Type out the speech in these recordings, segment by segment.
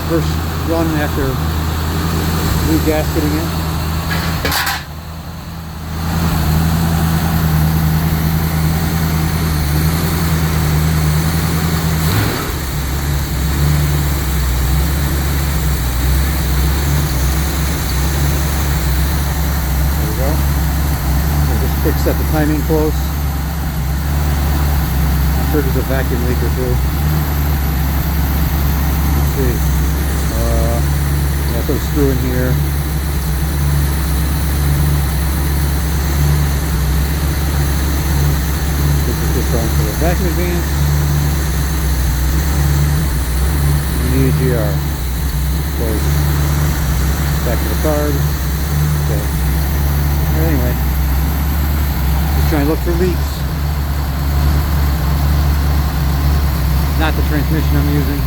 first run after re-gasketing it. Set the timing close. I'm sure there's a vacuum leak or two. Let's see. Yeah, put a screw in here. Put this on for the vacuum advance. You need a GR. Close. Back to the card. Okay. Anyway. Trying to look for leaks. Not the transmission I'm using.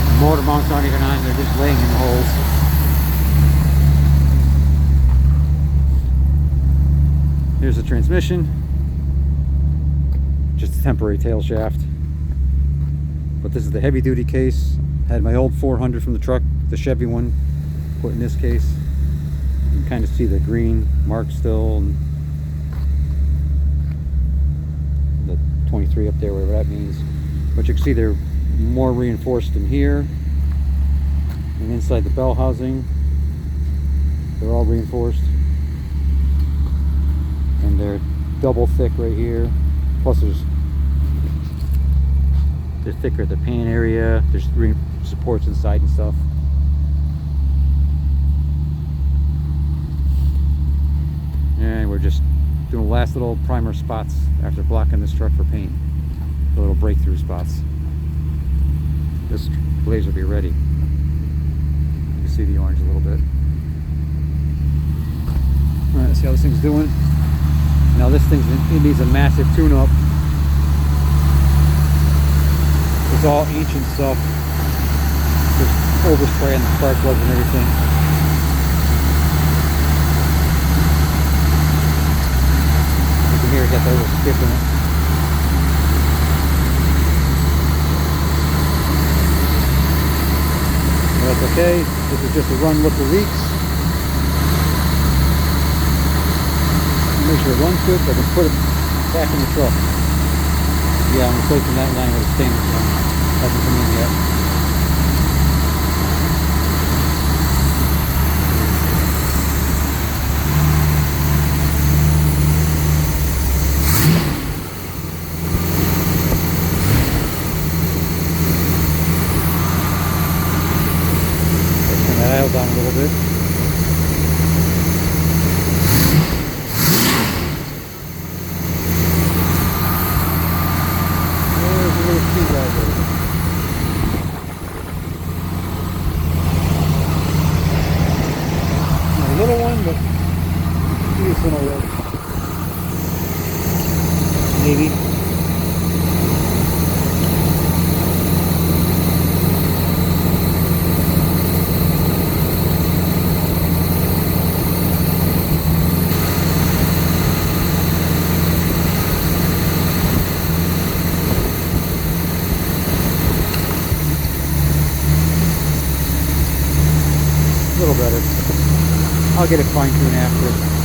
The motor mounts aren't even on, they're just laying in the holes. Here's the transmission. Just a temporary tail shaft. But this is the heavy duty case. Had my old 400 from the truck, the Chevy one, put in this case. You can kind of see the green mark still, and the 23 up there, whatever that means. But you can see they're more reinforced in here, and inside the bell housing they're all reinforced, and they're double thick right here. Plus they're thicker at the pan area. There's three supports inside and stuff. And we're just doing the last little primer spots after blocking this truck for paint. The little breakthrough spots. This glaze will be ready. You can see the orange a little bit. Alright, let's see how this thing's doing. Now this thing, it needs a massive tune-up. It's all ancient stuff. There's overspray on the spark plugs and everything. Here, got that little skip in it. Well, that's okay. This is just a run look for leaks. Make sure it runs good so I can put it back in the truck. Yeah, I'm replacing that line with a stainless one. Hasn't come in yet. Down a little bit. There's a little key right there. A little one, but decent already. Maybe. A little better. I'll get it fine-tuned after.